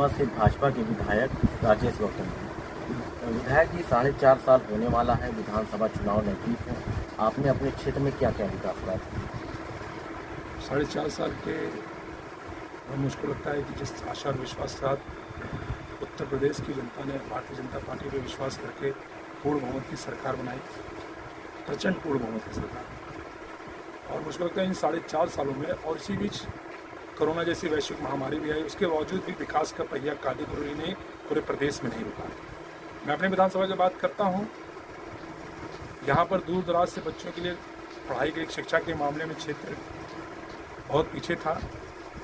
सुकमा से भाजपा के विधायक राजेश गौतम जी। विधायक जी 4.5 साल होने वाला है, विधानसभा चुनाव नजदीक है। आपने अपने क्षेत्र में क्या क्या विकास किया? 4.5 साल के मुझको लगता है कि जिस आशा और विश्वास के साथ उत्तर प्रदेश की जनता ने भारतीय जनता पार्टी पर विश्वास करके पूर्ण बहुमत की सरकार बनाई, प्रचंड पूर्ण बहुमत की सरकार, और मुझको लगता है इन 4.5 सालों में, और इसी बीच कोरोना जैसी वैश्विक महामारी भी आई, उसके बावजूद भी विकास का पहिया कादीपुर ही नहीं पूरे प्रदेश में नहीं रुका। मैं अपने विधानसभा की बात करता हूँ, यहाँ पर दूर दराज से बच्चों के लिए पढ़ाई की शिक्षा के मामले में क्षेत्र बहुत पीछे था।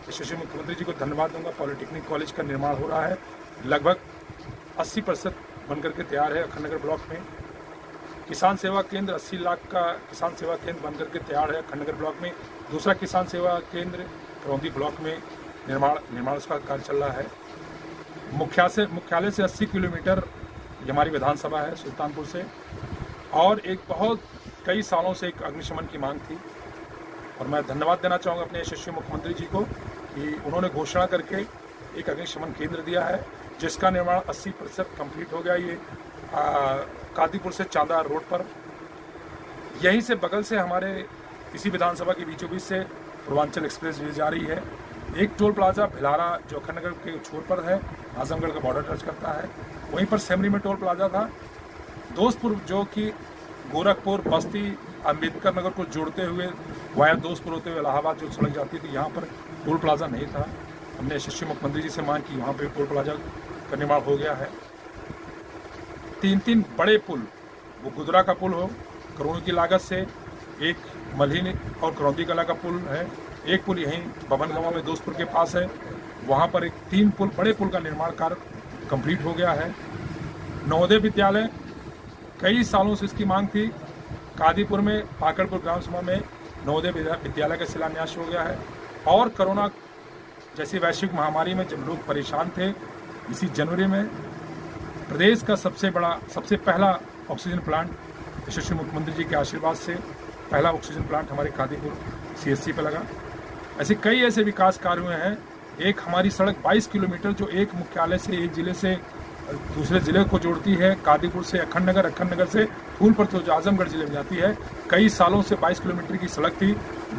यशस्वी मुख्यमंत्री जी को धन्यवाद दूंगा। पॉलिटेक्निक कॉलेज का निर्माण हो रहा है, लगभग 80% बनकर के तैयार है अखंडनगर ब्लॉक में। किसान सेवा केंद्र 80 लाख का किसान सेवा केंद्र बनकर के तैयार है अखंडनगर ब्लॉक में। दूसरा किसान सेवा केंद्र करौंदी ब्लॉक में निर्माण उसका कार्य चल रहा है। मुख्यालय से 80 किलोमीटर हमारी विधानसभा है सुल्तानपुर से, और एक बहुत कई सालों से एक अग्निशमन की मांग थी, और मैं धन्यवाद देना चाहूँगा अपने यशस्वी मुख्यमंत्री जी को कि उन्होंने घोषणा करके एक अग्निशमन केंद्र दिया है, जिसका निर्माण 80% कंप्लीट हो गया। ये कादीपुर से चांदा रोड पर, यहीं से बगल से हमारे इसी विधानसभा के बीचों बीच से पूर्वांचल एक्सप्रेस वे जा रही है। एक टोल प्लाजा भिलारा जो अखंडनगर के छोर पर है, आजमगढ़ का बॉर्डर टच करता है, वहीं पर सेमरी में टोल प्लाजा था। दोस्तपुर जो कि गोरखपुर, बस्ती, अम्बेडकर नगर को जोड़ते हुए वाया दोस्तपुर होते हुए इलाहाबाद जो सड़क जाती थी, यहाँ पर टोल प्लाजा नहीं था। हमने यशस्वी मुख्यमंत्री जी से मांग की, वहाँ पे टोल प्लाजा का निर्माण हो गया है। 3 बड़े पुल, वो गुजरा का पुल हो करोड़ों की लागत से, एक मल्हिनी और करौंदी कला का पुल है, एक पुल यहीं बभनगांव में दोस्तपुर के पास है, वहाँ पर एक 3 पुल बड़े पुल का निर्माण कार्य कंप्लीट हो गया है। नवोदय विद्यालय, कई सालों से इसकी मांग थी। कादीपुर में पाकड़पुर ग्राम सभा में नवोदय विद्यालय का शिलान्यास हो गया है। और कोरोना जैसी वैश्विक महामारी में जब लोग परेशान थे, इसी जनवरी में प्रदेश का सबसे पहला ऑक्सीजन प्लांट यशस्वी मुख्यमंत्री जी के आशीर्वाद से पहला ऑक्सीजन प्लांट हमारे कादीपुर CSC पे लगा। ऐसे कई ऐसे विकास कार्य हुए हैं। एक हमारी सड़क 22 किलोमीटर जो एक मुख्यालय से एक जिले से दूसरे जिले को जोड़ती है, कादीपुर से अखंडनगर, अखंडनगर से फूलपुर जो आजमगढ़ जिले में जाती है। कई सालों से 22 किलोमीटर की सड़क थी,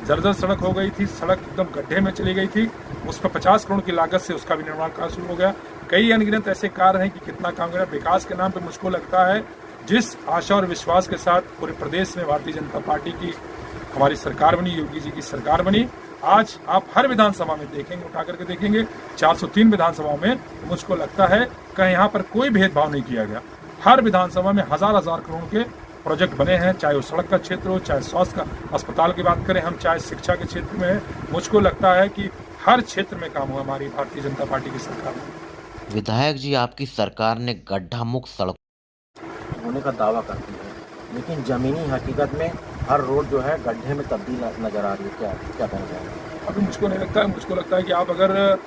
जर्जर सड़क हो गई थी, सड़क एकदम गड्ढे में चली गई थी। उस पर 50 करोड़ की लागत से उसका भी निर्माण कार्य शुरू हो गया। कई अनगिनत ऐसे कार्य हैं कि कितना काम करें। विकास के नाम पर मुझको लगता है जिस आशा और विश्वास के साथ पूरे प्रदेश में भारतीय जनता पार्टी की हमारी सरकार बनी, योगी जी की सरकार बनी, आज आप हर विधानसभा में देखेंगे, उठा करके देखेंगे 403 विधानसभाओं में, मुझको लगता है कि यहाँ पर कोई भेदभाव नहीं किया गया। हर विधानसभा में हजार करोड़ के प्रोजेक्ट बने हैं, चाहे वो सड़क का क्षेत्र हो, चाहे स्वास्थ्य का अस्पताल की बात करें हम, चाहे शिक्षा के क्षेत्र में है। मुझको लगता है कि हर क्षेत्र में काम हुआ हमारी भारतीय जनता पार्टी की सरकार में। विधायक जी, आपकी सरकार ने गड्ढा मुक्त सड़क होने का दावा करती है, लेकिन जमीनी हकीकत में हर रोड जो है गड्ढे में तब्दील नजर आ रही है। क्या कहना चाहेंगे? अभी मुझको नहीं लगता है, मुझको लगता है कि आप अगर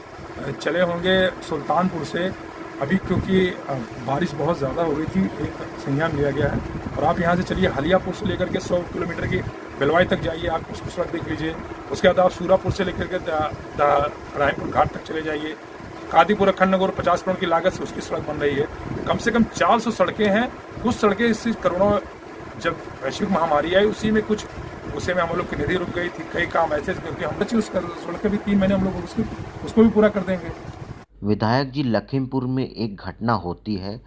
चले होंगे सुल्तानपुर से, अभी क्योंकि बारिश बहुत ज़्यादा हो गई थी, एक संज्ञान लिया गया है, और आप यहाँ से चलिए हलियापुर से लेकर के 100 किलोमीटर की बेलवाई तक जाइए, आप उसको सड़क देख लीजिए। उसके बाद आप सूरापुर से लेकर के रायपुर घाट तक चले जाइए। कादीपुर अखंडनगर 50 करोड़ की लागत से उसकी सड़क बन रही है। कम से कम 400 सड़कें हैं। कुछ सड़कें इससे करोड़ों, जब वैश्विक महामारी आई उसी में कुछ उसे में हम लोग की निधि रुक गई थी। कई काम ऐसे क्योंकि हम बच्चे उसका सड़कें भी 3 महीने हम लोग उसको भी पूरा कर देंगे। विधायक जी, लखीमपुर में एक घटना होती है,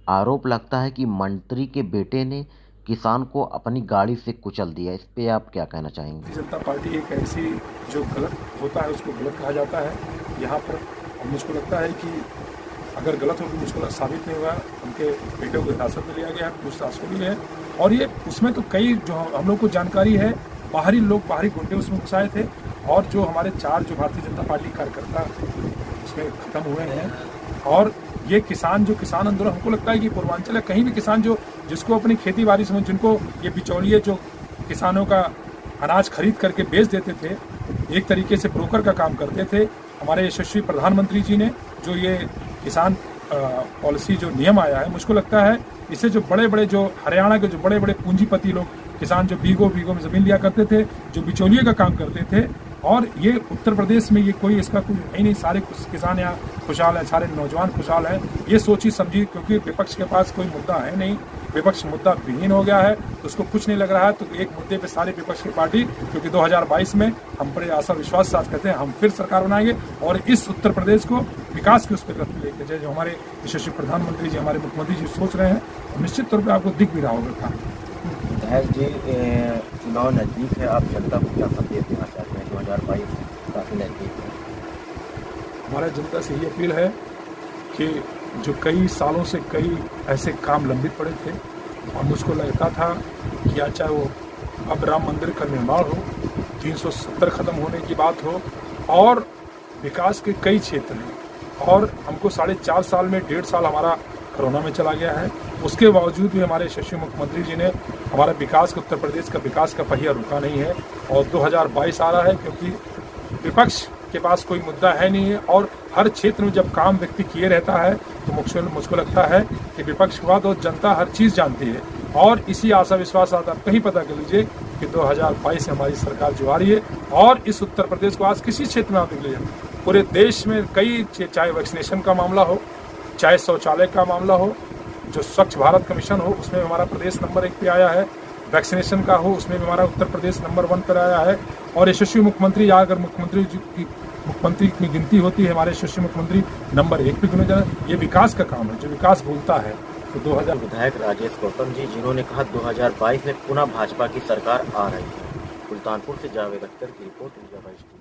आरोप लगता है कि मंत्री के बेटे ने किसान को अपनी गाड़ी से कुचल दिया। इस पे आप क्या कहना चाहेंगे? भारतीय जनता पार्टी एक ऐसी जो गलत होता है उसको गलत कहा जाता है यहाँ पर, और मुझको लगता है कि अगर गलत हो तो मुझको साबित नहीं हुआ। उनके बेटे को हिरासत में लिया गया है, पूछताछ को भी है, और ये उसमें तो कई जो हम लोग को जानकारी है, बाहरी गुंडे उसमें घुसाए थे, और जो हमारे 4 जो भारतीय जनता पार्टी कार्यकर्ता उसमें खत्म हुए हैं। और ये किसान आंदोलन, हमको लगता है कि पूर्वांचल है, कहीं भी किसान जिसको अपनी खेती बाड़ी में, जिनको ये बिचौलिए जो किसानों का अनाज खरीद करके बेच देते थे, एक तरीके से ब्रोकर का काम करते थे, हमारे यशस्वी प्रधानमंत्री जी ने जो ये किसान पॉलिसी जो नियम आया है, मुझको लगता है इससे जो बड़े जो हरियाणा के जो बड़े पूंजीपति लोग, किसान जो बीघों में ज़मीन लिया करते थे, जो बिचौलिए का काम करते थे, और ये उत्तर प्रदेश में ये कोई इसका कोई है नहीं, सारे किसान यहाँ खुशहाल हैं, सारे नौजवान खुशहाल हैं। ये सोची समझी, क्योंकि विपक्ष के पास कोई मुद्दा है नहीं, विपक्ष मुद्दा विहीन हो गया है, तो उसको कुछ नहीं लग रहा है। तो एक मुद्दे पे सारे विपक्ष की पार्टी, क्योंकि 2022 में हम बड़े आशा विश्वास के साथ कहते हैं हम फिर सरकार बनाएंगे और इस उत्तर प्रदेश को विकास की उस पर लेके जाए जो हमारे यशस्वी प्रधानमंत्री जी, हमारे मुख्यमंत्री जी सोच रहे हैं। निश्चित तौर पर आपको दिख भी रहा होगा। विधायक जी, चुनाव नज़दीक है, आप जनता को क्या संदेश देना चाहते हैं? 2022 काफ़ी नज़दीक है। हमारा जनता से ये अपील है कि जो कई सालों से कई ऐसे काम लंबित पड़े थे और मुझको लगता था कि चाहे वो अब राम मंदिर का निर्माण हो, 370 खत्म होने की बात हो और विकास के कई क्षेत्र हैं, और हमको 4.5 साल में 1.5 साल हमारा कोरोना में चला गया है। उसके बावजूद भी हमारे यशस्वी मुख्यमंत्री जी ने हमारा विकास का, उत्तर प्रदेश का विकास का पहिया रुका नहीं है। और 2022 आ रहा है, क्योंकि विपक्ष के पास कोई मुद्दा है नहीं है और हर क्षेत्र में जब काम व्यक्ति किए रहता है तो मुझको लगता है कि विपक्ष के बाद और जनता हर चीज़ जानती है। और इसी आशा विश्वास साथ आप कहीं पता कर लीजिए कि 2022 से हमारी सरकार जो आ रही है और इस उत्तर प्रदेश को आज किसी क्षेत्र में आप देख लीजिए, पूरे देश में कई, चाहे वैक्सीनेशन का मामला हो, चाहे शौचालय का मामला हो, जो स्वच्छ भारत का मिशन हो उसमें हमारा प्रदेश नंबर 1 पे आया है, वैक्सीनेशन का हो उसमें भी हमारा उत्तर प्रदेश नंबर 1 पर आया है। और यशस्वी मुख्यमंत्री, अगर मुख्यमंत्री की गिनती होती है, हमारे यशस्वी मुख्यमंत्री नंबर 1 पे गिने जाए। ये विकास का काम है, जो विकास बोलता है। तो 2000 विधायक राजेश गौतम जी, जिन्होंने कहा 2022 में पुनः भाजपा की सरकार आ रही है। सुल्तानपुर से जावेद अख्तर की रिपोर्ट, इंडिया वाइज।